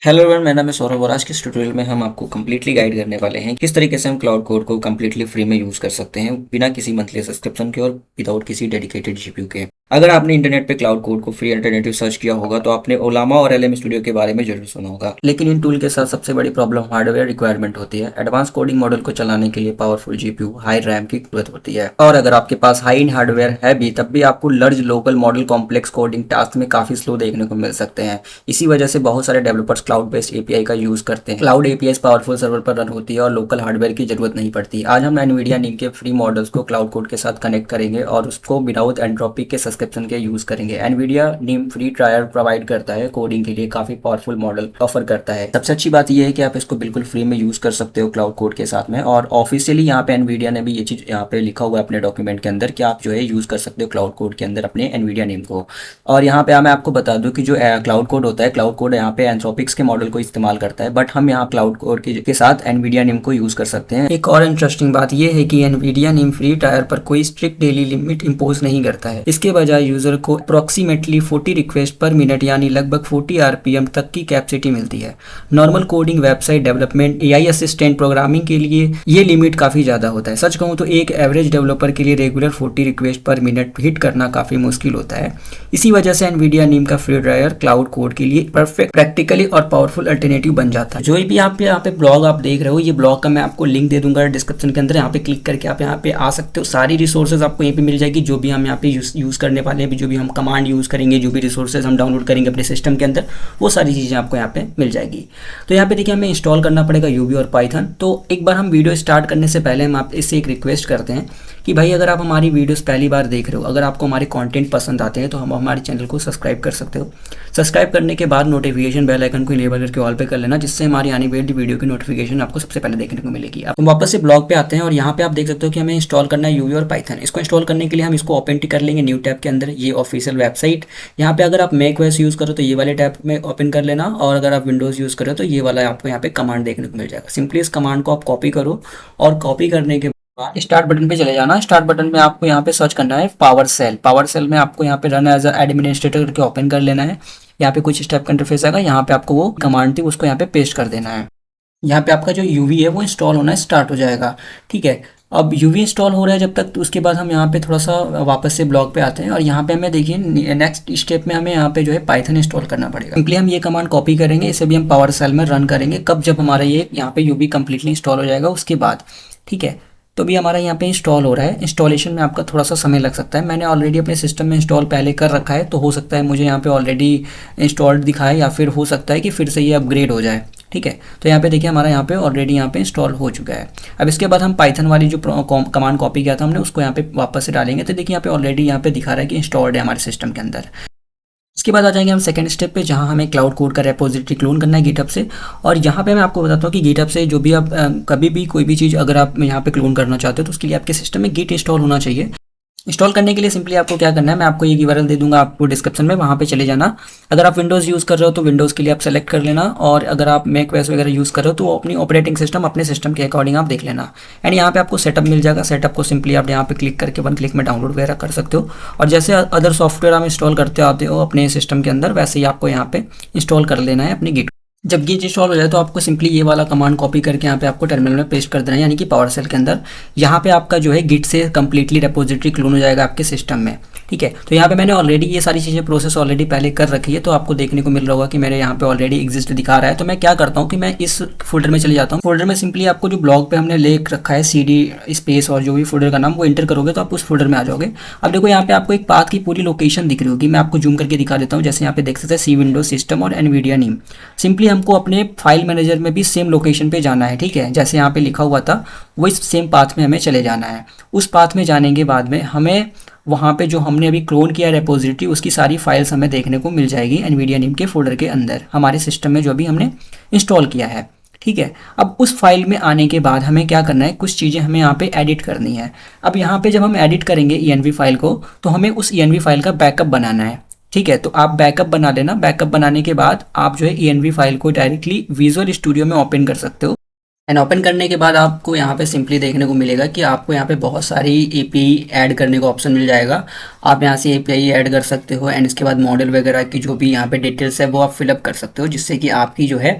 Hello everyone, मेरा नाम है सौरभ और आज के इस ट्यूटोरियल में हम आपको कंप्लीटली गाइड करने वाले हैं किस तरीके से हम क्लाउड कोड को कंप्लीटली फ्री में यूज़ कर सकते हैं बिना किसी मंथली सब्सक्रिप्शन के और विदाउट किसी डेडिकेटेड जीपीयू के। अगर आपने इंटरनेट पे क्लाउड कोड को फ्री अल्टरनेटिव सर्च किया होगा तो आपने ओलामा और एलएम स्टूडियो के बारे में जरूर सुना होगा, लेकिन इन टूल के साथ सबसे बड़ी प्रॉब्लम हार्डवेयर रिक्वायरमेंट होती है। एडवांस कोडिंग मॉडल को चलाने के लिए पावरफुल जीपीयू, हाई रैम की जरूरत होती है और अगर आपके पास हाई इन हार्डवेयर है भी तब भी आपको large local model complex coding task में काफी स्लो देखने को मिल सकते हैं। इसी वजह से बहुत सारे डेवलपर्स क्लाउड बेस्ड एपीआई का यूज करते हैं। क्लाउड एपीआई पावरफुल सर्वर पर रन होती है और लोकल हार्डवेयर की जरूरत नहीं पड़ती। आज हम एनवीडिया नीम के फ्री मॉडल्स को क्लाउड कोड के साथ कनेक्ट करेंगे और उसको विदाउट एंट्रोपिक के सब्सक्रिप्शन के यूज करेंगे। एनवीडिया नीम फ्री ट्रायल प्रोवाइड करता है, कोडिंग के लिए काफी पावरफुल मॉडल ऑफर करता है। सबसे अच्छी बात यह है कि आप इसको बिल्कुल फ्री में यूज कर सकते हो क्लाउड कोड के साथ में, और ऑफिशियली यहाँ पे एनवीडिया ने भी ये चीज यहाँ पे लिखा हुआ है अपने डॉक्यूमेंट के अंदर कि आप जो है यूज कर सकते हो क्लाउड कोड के अंदर अपने एनवीडिया नीम को। और यहाँ पे मैं आपको बता दूं कि जो क्लाउड कोड होता है, क्लाउड कोड यहाँ पे एंथ्रोपिक्स के मॉडल को इस्तेमाल करता है, बट हम यहाँ क्लाउड कोड के साथ एनवीडिया नीम को यूज कर सकते हैं। एक और इंटरेस्टिंग बात यह है कि एनवीडिया नीम फ्री टायर पर कोई स्ट्रिक्ट डेली लिमिट इंपोज नहीं करता है। इसके बजाय यूजर को अप्रोक्सीमेटली 40 रिक्वेस्ट पर मिनट यानी लगभग 40 आरपीएम तक की कैपेसिटी मिलती है। Normal coding, website development, AI assistant programming के लिए ये लिमिट काफी ज्यादा होता है। सच कहूँ तो एक एवरेज डेवलपर के लिए रेगुलर 40 रिक्वेस्ट पर मिनट हिट करना काफी मुश्किल होता है। इसी वजह से एनवीडिया नीम का फ्री ड्रायर क्लाउड कोड के लिए परफेक्ट, प्रैक्टिकली और पावरफुल अल्टरनेटिव बन जाता है। जो भी आप यहाँ पे ब्लॉग आप देख रहे हो, ये ब्लॉग का मैं आपको लिंक दे दूंगा डिस्क्रिप्शन के अंदर। यहाँ पे क्लिक करके आप यहाँ पे आ सकते हो। सारी रिसोर्सेज आपको यहाँ पे मिल जाएगी, जो भी हम यहाँ पे यूज करने वाले हैं, जो भी हम कमांड यूज करेंगे, जो भी रिसोर्सेज हम डाउनलोड करेंगे अपने सिस्टम के अंदर, वो सारी चीजें आपको यहाँ पे मिल जाएगी। तो यहाँ पे देखिए हमें इंस्टॉल करना पड़ेगा यूवी और पाइथन। तो एक बार हम वीडियो स्टार्ट करने से पहले हम आप इससे एक रिक्वेस्ट करते हैं कि भाई अगर आप हमारी वीडियोस पहली बार देख रहे हो, अगर आपको हमारे कंटेंट पसंद आते हैं तो हम हमारे चैनल को सब्सक्राइब कर सकते हो। सब्सक्राइब करने के बाद नोटिफिकेशन बेल आइकन को इनेबल करके ऑल पे कर लेना, जिससे हमारी आने वाली वीडियो की नोटिफिकेशन आपको सबसे पहले देखने को मिलेगी। अब हम वापस से ब्लॉग पे आते हैं और यहाँ पे आप देख सकते हो कि हमें इंस्टॉल करना है यूवी और पाइथन। इसको इंस्टॉल करने के लिए हम इसको ओपन कर लेंगे न्यू टैब के अंदर। ये ऑफिशियल वेबसाइट, यहाँ पे अगर आप मैक ओएस यूज करो तो ये वाले टैब में ओपन कर लेना, और अगर आप विंडोज यूज करो तो ये वाला आपको यहाँ पे कमांड देखने को मिल जाएगा। सिंपली इस कमांड को आप कॉपी करो और कॉपी करने के स्टार्ट बटन पे चले जाना। स्टार्ट बटन में आपको यहाँ पे सर्च करना है पावर सेल। पावर सेल में आपको यहाँ पे रन एज एडमिनिस्ट्रेटर करके ओपन कर लेना है। यहाँ पे कुछ स्टेप का इंटरफेस आएगा, यहाँ पे आपको वो कमांड थी उसको यहाँ पे पेस्ट कर देना है। यहाँ पे आपका जो यूवी है वो इंस्टॉल होना स्टार्ट हो जाएगा। ठीक है, अब यूवी इंस्टॉल हो रहा है जब तक, तो उसके बाद हम यहाँ पे थोड़ा सा वापस से ब्लॉग पे आते हैं और यहाँ पे हमें देखिए नेक्स्ट स्टेप में हमें यहाँ पे जो है पाइथन इंस्टॉल करना पड़ेगा। सिंपली हम ये कमांड कॉपी करेंगे, इसे भी हम पावर सेल में रन करेंगे। कब? जब हमारा ये यहाँ पे यूवी कंप्लीटली इंस्टॉल हो जाएगा उसके बाद। ठीक है, तो भी हमारा यहाँ पे इंस्टॉल हो रहा है। इंस्टॉलेशन में आपका थोड़ा सा समय लग सकता है। मैंने ऑलरेडी अपने सिस्टम में इंस्टॉल पहले कर रखा है, तो हो सकता है मुझे यहाँ पे ऑलरेडी इंस्टॉल्ड दिखाए, या फिर हो सकता है कि फिर से ये अपग्रेड हो जाए। ठीक है, तो यहाँ पे देखिए हमारा यहाँ पे ऑलरेडी यहाँ पे इंस्टॉल हो चुका है। अब इसके बाद हम पाइथन वाली जो कमांड कॉपी किया था हमने, उसको यहाँ पे वापस से डालेंगे। तो देखिए यहाँ पे ऑलरेडी यहाँ पे दिखा रहा है कि इंस्टॉल्ड है हमारे सिस्टम के अंदर। इसके बाद आ जाएंगे हम सेकंड स्टेप पे, जहां हमें क्लाउड कोड का रेपोजिटरी क्लोन करना है गिटहब से। और यहाँ पे मैं आपको बताता हूँ कि गिटहब से जो भी आप कभी भी कोई भी चीज़ अगर आप यहाँ पे क्लोन करना चाहते हो तो उसके लिए आपके सिस्टम में गिट इंस्टॉल होना चाहिए। इंस्टॉल करने के लिए सिंपली आपको क्या करना है, मैं आपको ये यूआरएल दे दूंगा आपको डिस्क्रिप्शन में, वहाँ पे चले जाना। अगर आप विंडोज़ यूज़ कर रहे हो तो विंडोज़ के लिए आप सेलेक्ट कर लेना, और अगर आप मैक ओएस वगैरह यूज़ कर रहे हो तो अपनी ऑपरेटिंग सिस्टम अपने सिस्टम के अकॉर्डिंग आप देख लेना। एंड यहाँ पे आपको सेटअप मिल जाएगा। सेटअप को सिंपली आप यहाँ पे क्लिक करके 1 क्लिक में डाउनलोड वगैरह कर सकते हो। और जैसे अदर सॉफ्टवेयर आप इंस्टॉल करते आते हो अपने सिस्टम के अंदर, वैसे ही आपको यहाँ पे इंस्टॉल कर लेना है अपनी गिट। जब गिट इंस्टॉल हो जाए तो आपको सिंपली ये वाला कमांड कॉपी करके यहाँ पे आपको टर्मिनल में पेस्ट कर देना है, यानी कि पावर सेल के अंदर। यहाँ पे आपका जो है गिट से कंप्लीटली रेपोजिटरी क्लोन हो जाएगा आपके सिस्टम में। ठीक है, तो यहाँ पे मैंने ऑलरेडी ये सारी चीज़ें प्रोसेस ऑलरेडी पहले कर रखी है, तो आपको देखने को मिल रहा होगा कि मेरे यहाँ पे ऑलरेडी एग्जिस्ट दिखा रहा है। तो मैं क्या करता हूँ कि मैं इस फोल्डर में चले जाता हूँ। फोल्डर में सिंपली आपको जो ब्लॉग पे हमने लिख रखा है CD स्पेस और जो भी फोल्डर का नाम, वो एंटर करोगे तो आप उस फोल्डर में आ जाओगे। अब देखो यहाँ पे आपको एक पाथ की पूरी लोकेशन दिख रही होगी। मैं आपको जूम करके दिखा देता हूँ। जैसे यहाँ पे देख सकते हैं सी विंडोज सिस्टम और एनवीडिया नीम। सिंपली हमको अपने फाइल मैनेजर में भी सेम लोकेशन पे जाना है। ठीक है, जैसे यहाँ पे लिखा हुआ था वही सेम पाथ में हमें चले जाना है। उस पाथ में जाने के बाद में हमें वहाँ पे जो हमने अभी क्लोन किया रेपोजिटरी, उसकी सारी फाइल्स हमें देखने को मिल जाएगी एनवीडिया नीम के फोल्डर के अंदर, हमारे सिस्टम में जो अभी हमने इंस्टॉल किया है। ठीक है, अब उस फाइल में आने के बाद हमें क्या करना है, कुछ चीज़ें हमें यहाँ पे एडिट करनी है। अब यहाँ पे जब हम एडिट करेंगे ENV फाइल को, तो हमें उस ENV फाइल का बैकअप बनाना है। ठीक है, तो आप बैकअप बना लेना। बैकअप बनाने के बाद आप जो है ENV फाइल को डायरेक्टली विजुअल स्टूडियो में ओपन कर सकते हो। एंड ओपन करने के बाद आपको यहाँ पे सिंपली देखने को मिलेगा कि आपको यहाँ पे बहुत सारी एपीआई ऐड करने का ऑप्शन मिल जाएगा। आप यहाँ से एपीआई ऐड कर सकते हो एंड इसके बाद मॉडल वगैरह की जो भी यहाँ पे डिटेल्स है वो आप फिलअप कर सकते हो, जिससे कि आपकी जो है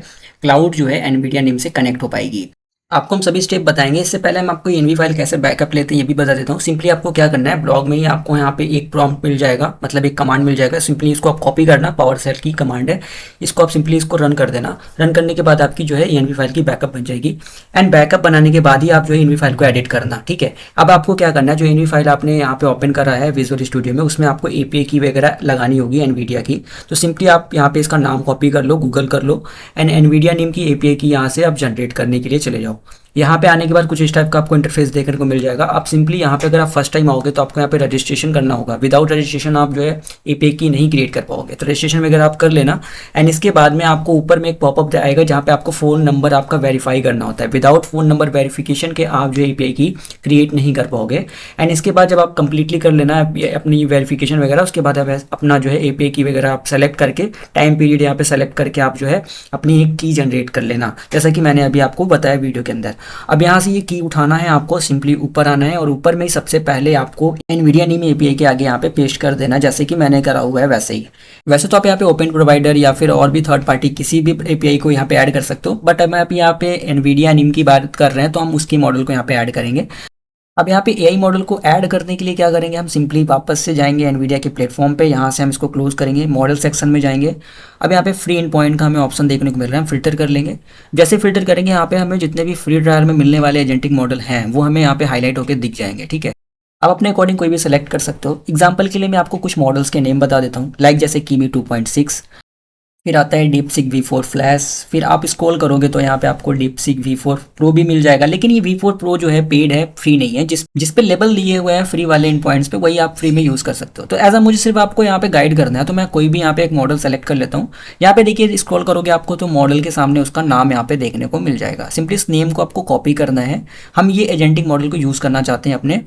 क्लाउड जो है एनवीडिया नेम से कनेक्ट हो पाएगी। आपको हम सभी स्टेप बताएंगे। इससे पहले हम आपको एनवी फाइल कैसे बैकअप लेते हैं ये भी बता देता हूँ। सिंपली आपको क्या करना है, ब्लॉग में ही आपको यहाँ पे एक प्रॉम्प्ट मिल जाएगा, मतलब एक कमांड मिल जाएगा। सिंपली इसको आप कॉपी करना, पावर सेल की कमांड है, इसको आप सिंपली इसको रन कर देना। रन करने के बाद आपकी जो है एनवी फाइल की बैकअप बन जाएगी। एंड बैकअप बनाने के बाद ही आप जो है एनवी फाइल को एडिट करना, ठीक है। अब आपको क्या करना है, जो एनवी फाइल आपने यहाँ पे ओपन करा है विजुअल स्टूडियो में, उसमें आपको एपीआई की वगैरह लगानी होगी एनवीडिया की। तो सिंपली आप यहाँ पे इसका नाम कॉपी कर लो, गूगल कर लो एंड एनवीडिया नेम की एपीआई की यहाँ से आप जनरेट करने के लिए चले जाओ। यहाँ पे आने के बाद कुछ इस टाइप का आपको इंटरफेस देखने को मिल जाएगा। आप सिंपली यहाँ पे अगर आप फर्स्ट टाइम आओगे तो आपको यहाँ पे रजिस्ट्रेशन करना होगा। विदाउट रजिस्ट्रेशन आप जो है एपीआई की नहीं क्रिएट कर पाओगे, तो रजिस्ट्रेशन वगैरह आप कर लेना। एंड इसके बाद में आपको ऊपर में एक पॉपअप आएगा जहाँ पे आपको फ़ोन नंबर आपका वेरीफाई करना होता है। विदाउट फ़ोन नंबर वेरिफिकेशन के आप जो एपीआई की क्रिएट नहीं कर पाओगे। एंड इसके बाद जब आप कंप्लीटली कर लेना अपनी वेरिफिकेशन वगैरह, उसके बाद आप अपना जो है एपीआई की वगैरह आप सेलेक्ट करके टाइम पीरियड यहाँ पे सेलेक्ट करके आप जो है अपनी एक की जनरेट कर लेना, जैसा कि मैंने अभी आपको बताया वीडियो के अंदर। अब यहाँ से की उठाना है, आपको सिंपली ऊपर आना है और ऊपर में सबसे पहले आपको एनवीडिया नेम एपीआई के आगे यहाँ पे पेस्ट कर देना, जैसे कि मैंने करा हुआ है वैसे ही। वैसे तो आप यहाँ पे ओपन प्रोवाइडर या फिर और भी थर्ड पार्टी किसी भी एपीआई को यहाँ पे ऐड कर सकते हो, बट मैं अभी यहाँ पे एनवीडिया नेम की बात कर रहे हैं तो हम उसकी मॉडल को यहाँ पे ऐड करेंगे। अब यहाँ पे एआई मॉडल को ऐड करने के लिए क्या करेंगे, हम सिंपली वापस से जाएंगे एनवीडिया के प्लेटफॉर्म पे, यहाँ से हम इसको क्लोज करेंगे, मॉडल सेक्शन में जाएंगे। अब यहाँ पे फ्री एंड पॉइंट का हमें ऑप्शन देखने को मिल रहा है, हम फिल्टर कर लेंगे। जैसे फिल्टर करेंगे यहाँ पे हमें जितने भी फ्री ट्रायल में मिलने वाले एजेंटिक मॉडल हैं वो हमें यहाँ पे हाईलाइट होकर दिख जाएंगे, ठीक है। आप अपने अकॉर्डिंग कोई भी सिलेक्ट कर सकते हो। एग्जाम्पल के लिए मैं आपको कुछ मॉडल्स के नेम बता देता हूँ, लाइक जैसे कीमी 2.6, फिर आता है डीपसीक V4 फ्लैश। फिर आप स्क्रॉल करोगे तो यहाँ पे आपको डीपसीक V4 प्रो भी मिल जाएगा, लेकिन ये V4 प्रो जो है पेड है, फ्री नहीं है। जिस पे लेबल दिए हुए हैं फ्री वाले इन पॉइंट्स पे, वही आप फ्री में यूज़ कर सकते हो। तो एज मुझे सिर्फ आपको यहाँ पे गाइड करना है, तो मैं कोई भी यहाँ पे एक मॉडल सेलेक्ट कर लेता हूँ। यहाँ पे देखिए स्क्रॉल करोगे आपको तो मॉडल के सामने उसका नाम यहाँ पे देखने को मिल जाएगा। सिंपली इस नेम को आपको कॉपी करना है। हम ये एजेंटिक मॉडल को यूज़ करना चाहते हैं अपने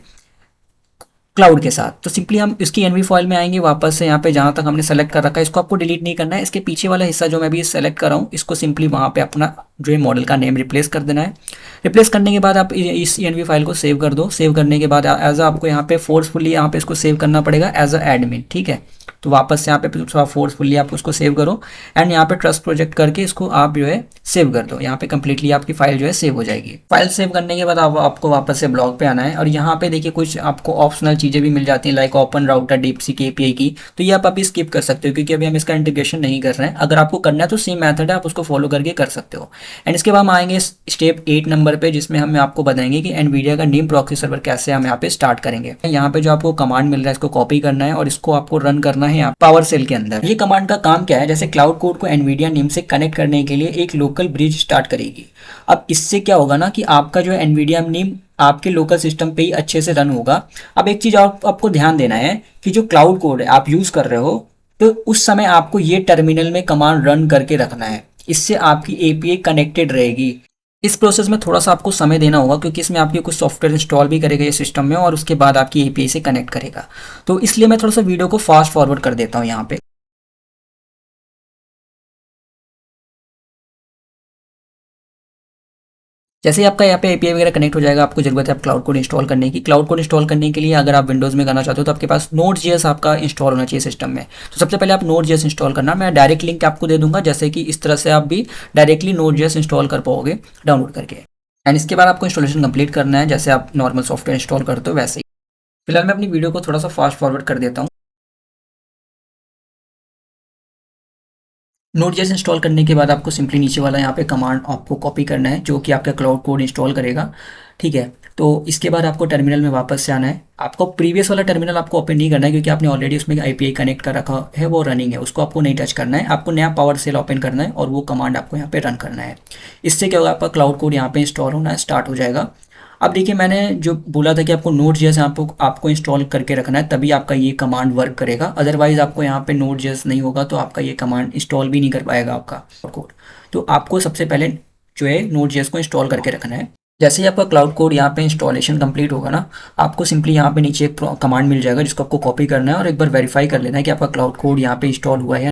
क्लाउड के साथ, तो सिंपली हम इसकी एनवी फाइल में आएंगे, वापस से यहाँ पे जहाँ तक हमने सेलेक्ट कर रखा है इसको आपको डिलीट नहीं करना है। इसके पीछे वाला हिस्सा जो मैं भी सेलेक्ट कर रहा हूँ इसको सिंपली वहाँ पे अपना जो है मॉडल का नेम रिप्लेस कर देना है। रिप्लेस करने के बाद आप इस एनवी फाइल को सेव कर दो। सेव करने के बाद एज आपको यहाँ पे फोर्सफुली यहाँ पे इसको सेव करना पड़ेगा एज अ एडमिन, ठीक है। तो वापस से यहाँ पे थोड़ा फोर्सफुली आप उसको सेव करो एंड यहाँ पे ट्रस्ट प्रोजेक्ट करके इसको आप जो है सेव कर दो। यहाँ पे कंप्लीटली आपकी फाइल जो है सेव हो जाएगी। फाइल सेव करने के बाद आपको वापस से ब्लॉग पे आना है और यहाँ पे देखिए कुछ आपको ऑप्शनल चीज़ें भी मिल जाती हैं, like open router DeepSeek API की। तो ये आप अभी स्किप कर सकते हो क्योंकि अभी हम इसका इंटीग्रेशन नहीं कर रहे हैं। अगर आपको करना है तो सेम मेथड है, आप उसको फॉलो करके कर सकते हो। एंड इसके बाद हम आएंगे स्टेप 8 नंबर पे, जिसमें हम आपको बताएंगे कि एनवीडिया का नेम प्रॉक्सी सर्वर कैसे हम यहाँ पे स्टार्ट करेंगे। यहाँ पे जो आपको कमांड मिल रहा है इसको कॉपी करना है और इसको आपको रन करना है पावर सेल के अंदर। ये कमांड का काम क्या है, जैसे क्लाउड कोड को एनवीडिया नेम से कनेक्ट करने के लिए एक लोकल ब्रिज स्टार्ट करेगी। अब इससे क्या होगा ना कि आपका जो है एनवीडिया नेम आपके लोकल सिस्टम पे ही अच्छे से रन होगा। अब एक चीज और आपको ध्यान देना है कि जो क्लाउड कोड है आप यूज कर रहे हो तो उस समय आपको ये टर्मिनल में कमांड रन करके रखना है, इससे आपकी एपीआई कनेक्टेड रहेगी। इस प्रोसेस में थोड़ा सा आपको समय देना होगा क्योंकि इसमें आपकी कुछ सॉफ्टवेयर इंस्टॉल भी करेगा ये सिस्टम में और उसके बाद आपकी एपीआई से कनेक्ट करेगा। तो इसलिए मैं थोड़ा सा वीडियो को फास्ट फॉरवर्ड कर देता हूँ यहाँ पे। जैसे ही आपका यहाँ पे एपीआई वगैरह कनेक्ट हो जाएगा, आपको जरूरत है आप क्लाउड कोड इंस्टॉल करने की। क्लाउड कोड इंस्टॉल करने के लिए अगर आप विंडोज़ में करना चाहते हो तो आपके पास Node.js आपका इंस्टॉल होना चाहिए सिस्टम में। तो सबसे पहले आप Node.js इंस्टॉल करना, मैं डायरेक्ट लिंक आपको दे दूंगा, जैसे कि इस तरह से आप भी डायरेक्टली Node.js इंस्टॉल कर पाओगे डाउनलोड करके। एंड इसके बाद आपको इंस्टॉलेशन कंप्लीट करना है, जैसे आप नॉर्मल सॉफ्टवेयर इंस्टॉल करते हो वैसे ही। फिलहाल मैं अपनी वीडियो को थोड़ा सा फास्ट फॉरवर्ड कर देता हूँ। Node.js इंस्टॉल करने के बाद आपको सिंपली नीचे वाला यहाँ पे कमांड आपको कॉपी करना है जो कि आपका क्लाउड कोड इंस्टॉल करेगा, ठीक है। तो इसके बाद आपको टर्मिनल में वापस से आना है। आपको प्रीवियस वाला टर्मिनल आपको ओपन नहीं करना है क्योंकि आपने ऑलरेडी उसमें आईपीआई कनेक्ट कर रखा है, वो रनिंग है, उसको आपको नहीं टच करना है। आपको नया पावर सेल ओपन करना है और वो कमांड आपको यहाँ पे रन करना है। इससे क्या होगा, आपका क्लाउड कोड यहाँ पे इंस्टॉल होना स्टार्ट हो जाएगा। अब देखिए मैंने जो बोला था कि आपको Node.js आपको इंस्टॉल करके रखना है, तभी आपका ये कमांड वर्क करेगा। अदरवाइज आपको यहाँ पे Node.js नहीं होगा तो आपका ये कमांड इंस्टॉल भी नहीं कर पाएगा आपका कोड। तो आपको सबसे पहले जो है Node.js को इंस्टॉल करके रखना है। जैसे ही आपका क्लाउड कोड यहाँ पे इंस्टॉलेशन कंप्लीट होगा ना, आपको सिंपली यहाँ पे नीचे एक कमांड मिल जाएगा जिसको आपको कॉपी करना है और एक बार वेरीफाई कर लेना है कि आपका क्लाउड कोड यहाँ पे इंस्टॉल हुआ है।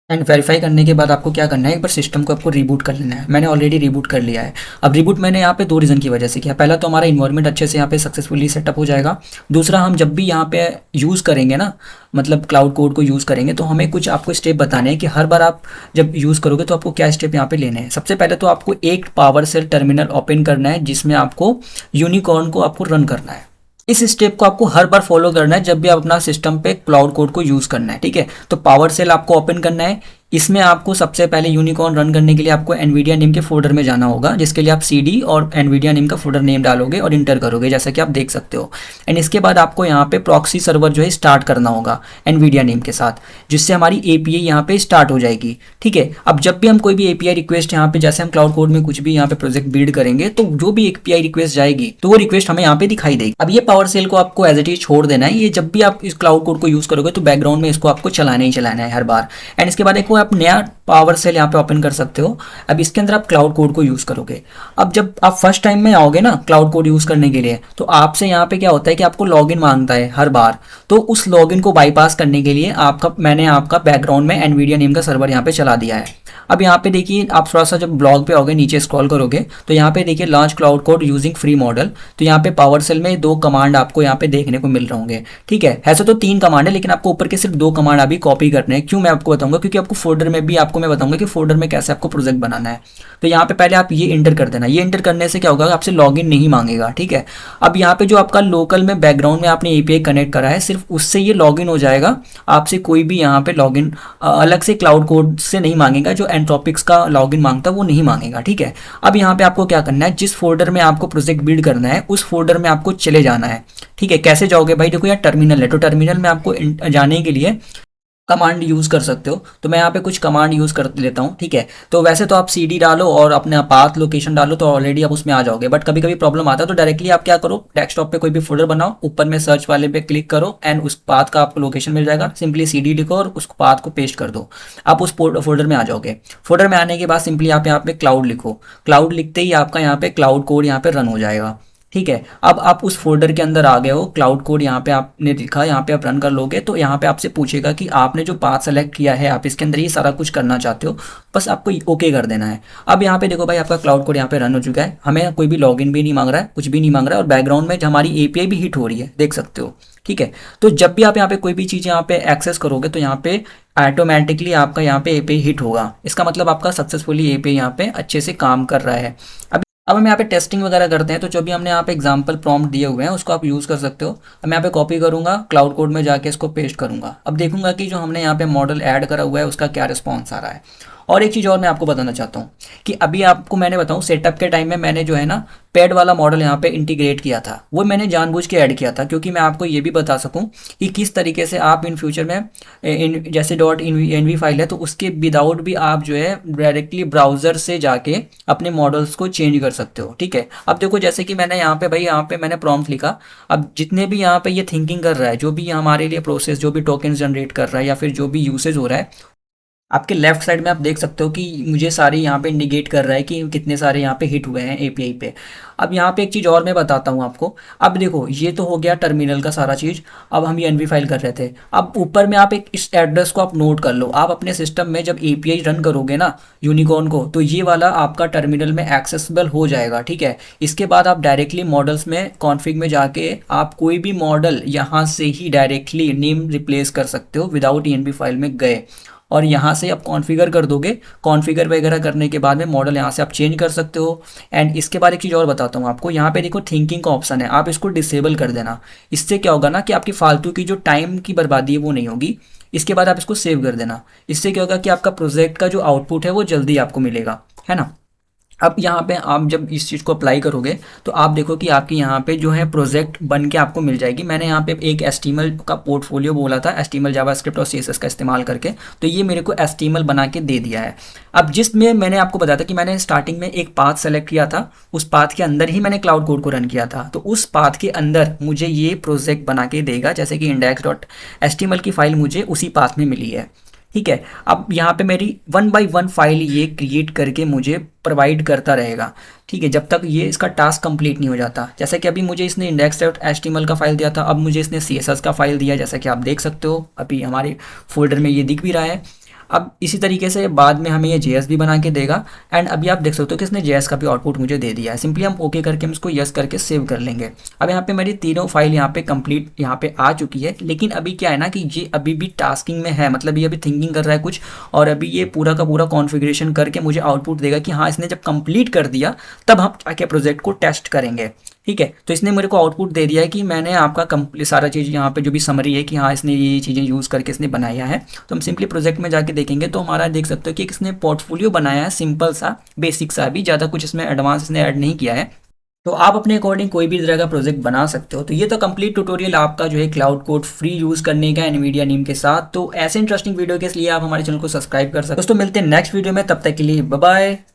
एंड वेरीफाई करने के बाद आपको क्या करना है, एक बार सिस्टम को आपको रीबूट कर लेना है। मैंने ऑलरेडी रीबूट कर लिया है। अब रीबूट मैंने यहाँ पे 2 रीज़न की वजह से किया। पहला तो हमारा इन्वायरमेंट अच्छे से यहाँ पे सक्सेसफुली सेटअप हो जाएगा। दूसरा, हम जब भी यहाँ पे यूज़ करेंगे ना, मतलब क्लाउड कोड को यूज़ करेंगे, तो हमें कुछ आपको स्टेप बताने हैं कि हर बार आप जब यूज़ करोगे तो आपको क्या स्टेप यहाँ पे लेने हैं। सबसे पहले तो आपको एक पावर सेल टर्मिनल ओपन करना है जिसमें आपको यूनिकॉर्न को आपको रन करना है। इस स्टेप को आपको हर बार फॉलो करना है जब भी आप अपना सिस्टम पे क्लाउड कोड को यूज़ करना है, ठीक है। तो पावर सेल आपको ओपन करना है। इसमें आपको सबसे पहले यूनिकॉर्न रन करने के लिए आपको एनवीडिया नेम के फोल्डर में जाना होगा, जिसके लिए आप सीडी और एनवीडिया नेम का फोल्डर नेम डालोगे और इंटर करोगे, जैसा कि आप देख सकते हो। एंड इसके बाद आपको यहाँ पे प्रॉक्सी सर्वर जो है स्टार्ट करना होगा एनवीडिया नेम के साथ, जिससे हमारी एपीआई यहाँ पे स्टार्ट हो जाएगी, ठीक है। अब जब भी हम कोई भी एपीआई रिक्वेस्ट यहाँ पे, जैसे हम क्लाउड कोड में कुछ भी यहाँ पे प्रोजेक्ट बिल्ड करेंगे, तो जो भी एपीआई रिक्वेस्ट जाएगी तो वो रिक्वेस्ट हमें यहाँ पे दिखाई देगी। अब ये पावर सेल को आपको एज इट इज छोड़ देना है। ये जब भी आप इस क्लाउड कोड को यूज़ करोगे तो बैकग्राउंड में इसको आपको चलाना ही चलाना है हर बार। एंड इसके बाद एक आप नया पावर सेल यहाँ पे ओपन कर सकते हो। अब इसके अंदर आप क्लाउड कोड को यूज़ करोगे। अब जब आप फर्स्ट टाइम में आओगे ना क्लाउड कोड यूज़ करने के लिए, तो आपसे यहाँ पे क्या होता है कि आपको लॉगिन मांगता है हर बार। तो उस लॉगिन को बाईपास करने के लिए मैंने आपका बैकग्राउंड में एनवीडिया नेम का सर्वर यहाँ पे चला दिया है। अब यहाँ पे देखिए, आप थोड़ा सा जब ब्लॉग पे आओगे नीचे स्क्रॉल करोगे तो यहाँ पे देखिए launch cloud code using free model. तो यहाँ पे पावर सेल में 2 कमांड आपको यहाँ पे देखने को मिल रहे होंगे, ठीक है। ऐसे तो 3 कमांड है, लेकिन आपको ऊपर के सिर्फ 2 कमांड अभी कॉपी करने हैं। क्यों, मैं आपको बताऊंगा, क्योंकि आपको फोल्डर में भी आपको मैं बताऊंगा कि फोल्डर में कैसे आपको प्रोजेक्ट बनाना है। तो यहाँ पे पहले आप ये इंटर कर देना। ये इंटर करने से क्या होगा, आपसे लॉगिन नहीं मांगेगा, ठीक है। अब यहाँ पे जो आपका लोकल में बैकग्राउंड में आपने एपीआई कनेक्ट करा है, सिर्फ उससे ये लॉगिन हो जाएगा। आपसे कोई भी यहाँ पे लॉगिन अलग से क्लाउड कोड से नहीं मांगेगा। जो एंट्रोपिक्स का लॉगिन मांगता है वो नहीं मांगेगा, ठीक है। अब यहाँ पे आपको क्या करना है, जिस फोल्डर में आपको प्रोजेक्ट बिल्ड करना है उस फोल्डर में आपको चले जाना है, ठीक है। कैसे जाओगे भाई, देखो यहाँ टर्मिनल है, तो टर्मिनल में आपको जाने के लिए कमांड यूज़ कर सकते हो। तो मैं यहाँ पे कुछ कमांड यूज़ कर लेता हूँ, ठीक है। तो वैसे तो आप सीडी डालो और अपने पाथ लोकेशन डालो तो ऑलरेडी आप उसमें आ जाओगे, बट कभी कभी प्रॉब्लम आता है। तो डायरेक्टली आप क्या करो, डेस्कटॉप पे कोई भी फोल्डर बनाओ, ऊपर में सर्च वाले पे क्लिक करो एंड उस पाथ का आपको लोकेशन मिल जाएगा। सिंपली सीडी लिखो और उस पाथ को पेस्ट कर दो, आप उस फोल्डर में आ जाओगे। फोल्डर में आने के बाद सिंपली आप यहाँ पे क्लाउड लिखो। क्लाउड लिखते ही आपका यहाँ पे क्लाउड कोड यहाँ पे रन हो जाएगा, ठीक है। अब आप उस फोल्डर के अंदर आ गए हो, क्लाउड कोड यहाँ पे आपने लिखा, यहाँ पे आप रन कर लोगे तो यहाँ पे आपसे पूछेगा कि आपने जो पाथ सेलेक्ट किया है आप इसके अंदर ये सारा कुछ करना चाहते हो, बस आपको ओके कर देना है। अब यहाँ पे देखो भाई, आपका क्लाउड कोड यहाँ पे रन हो चुका है। हमें कोई भी लॉगिन भी नहीं मांग रहा है, कुछ भी नहीं मांग रहा है, और बैकग्राउंड में हमारी एपीआई भी हिट हो रही है, देख सकते हो, ठीक है। तो जब भी आप यहाँ पे कोई भी चीज़ यहाँ पे एक्सेस करोगे तो यहाँ पे ऑटोमेटिकली आपका यहाँ पे एपीआई हिट होगा। इसका मतलब आपका सक्सेसफुली एपीआई यहाँ पे अच्छे से काम कर रहा है। अब हम यहाँ पे टेस्टिंग वगैरह करते हैं, तो जो भी हमने यहाँ पे एग्जांपल प्रॉम्प्ट दिए हुए हैं उसको आप यूज़ कर सकते हो। अब मैं यहाँ पे कॉपी करूँगा, क्लाउड कोड में जाके इसको पेस्ट करूँगा। अब देखूंगा कि जो हमने यहाँ पे मॉडल ऐड करा हुआ है उसका क्या रिस्पॉन्स आ रहा है। और एक चीज़ और मैं आपको बताना चाहता हूँ कि अभी आपको मैंने बताऊँ, सेटअप के टाइम में मैंने जो है ना पैड वाला मॉडल यहाँ पे इंटीग्रेट किया था। वो मैंने जानबूझ के ऐड किया था क्योंकि मैं आपको ये भी बता सकूँ कि किस तरीके से आप इन फ्यूचर में जैसे .env फाइल है तो उसके विदाउट भी आप जो है डायरेक्टली ब्राउज़र से जाके अपने मॉडल्स को चेंज कर सकते हो, ठीक है। अब देखो, जैसे कि मैंने यहाँ पे भाई यहाँ पे मैंने प्रॉम्प्ट लिखा। अब जितने भी यहाँ पे ये थिंकिंग कर रहा है, जो भी हमारे लिए प्रोसेस, जो भी टोकन जनरेट कर रहा है या फिर जो भी यूसेज हो रहा है, आपके लेफ्ट साइड में आप देख सकते हो कि मुझे सारे यहाँ पे इंडिकेट कर रहा है कि कितने सारे यहाँ पे हिट हुए हैं एपीआई पे। अब यहाँ पे एक चीज़ और मैं बताता हूँ आपको। अब देखो, ये तो हो गया टर्मिनल का सारा चीज़। अब हम ये एनवी फाइल कर रहे थे। अब ऊपर में आप एक इस एड्रेस को आप नोट कर लो। आप अपने सिस्टम में जब एपीआई रन करोगे ना यूनिकॉर्न को, तो ये वाला आपका टर्मिनल में एक्सेसिबल हो जाएगा, ठीक है। इसके बाद आप डायरेक्टली मॉडल्स में कॉन्फ़िग में जाके आप कोई भी मॉडल यहाँ से ही डायरेक्टली नेम रिप्लेस कर सकते हो विदाउट एनवी फाइल में गए, और यहाँ से आप कॉन्फ़िगर कर दोगे। कॉन्फ़िगर वगैरह करने के बाद में मॉडल यहाँ से आप चेंज कर सकते हो। एंड इसके बाद एक चीज़ और बताता हूँ आपको, यहाँ पे देखो थिंकिंग का ऑप्शन है, आप इसको डिसेबल कर देना। इससे क्या होगा ना कि आपकी फालतू की जो टाइम की बर्बादी है वो नहीं होगी। इसके बाद आप इसको सेव कर देना। इससे क्या होगा कि आपका प्रोजेक्ट का जो आउटपुट है वो जल्दी आपको मिलेगा, है ना। अब यहाँ पे आप जब इस चीज़ को अप्लाई करोगे तो आप देखो कि आपकी यहाँ पे जो है प्रोजेक्ट बन के आपको मिल जाएगी। मैंने यहाँ पे एक एचटीएमएल का पोर्टफोलियो बोला था, एचटीएमएल जावास्क्रिप्ट और सीएसएस का इस्तेमाल करके, तो ये मेरे को एचटीएमएल बना के दे दिया है। अब जिसमें मैंने आपको बताया था कि मैंने स्टार्टिंग में एक पाथ सेलेक्ट किया था, उस पाथ के अंदर ही मैंने क्लाउड कोड को रन किया था, तो उस पाथ के अंदर मुझे ये प्रोजेक्ट बना के देगा। जैसे कि index.html की फाइल मुझे उसी पाथ में मिली है, ठीक है। अब यहाँ पे मेरी 1 बाई 1 फाइल ये क्रिएट करके मुझे प्रोवाइड करता रहेगा, ठीक है, जब तक ये इसका टास्क कंप्लीट नहीं हो जाता। जैसे कि अभी मुझे इसने index.html का फाइल दिया था, अब मुझे इसने css का फाइल दिया, जैसा कि आप देख सकते हो अभी हमारे फोल्डर में ये दिख भी रहा है। अब इसी तरीके से बाद में हमें ये JS भी बना के देगा। एंड अभी आप देख सकते हो कि इसने JS का भी आउटपुट मुझे दे दिया है। सिंपली हम ओके करके हम इसको यस करके सेव कर लेंगे। अब यहाँ पे मेरी तीनों फाइल यहाँ पे कंप्लीट यहाँ पे आ चुकी है, लेकिन अभी क्या है ना कि ये अभी भी टास्किंग में है, मतलब ये अभी थिंकिंग कर रहा है कुछ, और अभी ये पूरा का पूरा कॉन्फ़िगरेशन करके मुझे आउटपुट देगा कि हाँ इसने जब कंप्लीट कर दिया तब हम जाके प्रोजेक्ट को टेस्ट करेंगे। ठीक है, तो इसने मेरे को आउटपुट दे दिया है कि मैंने आपका कंप्लीट सारा चीज़ यहाँ पे जो भी समरी है कि हाँ इसने ये चीज़ें यूज़ करके इसने बनाया है। तो हम सिंपली प्रोजेक्ट में जाके देखेंगे तो हमारा देख सकते हो कि इसने पोर्टफोलियो बनाया है, सिंपल सा बेसिक सा, भी ज़्यादा कुछ इसमें एडवांस इसने ऐड नहीं किया है। तो आप अपने अकॉर्डिंग कोई भी तरह का प्रोजेक्ट बना सकते हो। तो ये तो कंप्लीट ट्यूटोरियल आपका जो है क्लाउड कोड फ्री यूज़ करने का एनवीडिया नीम के साथ। तो ऐसे इंटरेस्टिंग वीडियो के लिए आप हमारे चैनल को सब्सक्राइब कर सकते हो। दोस्तों मिलते हैं नेक्स्ट वीडियो में, तब तक के लिए बाय बाय।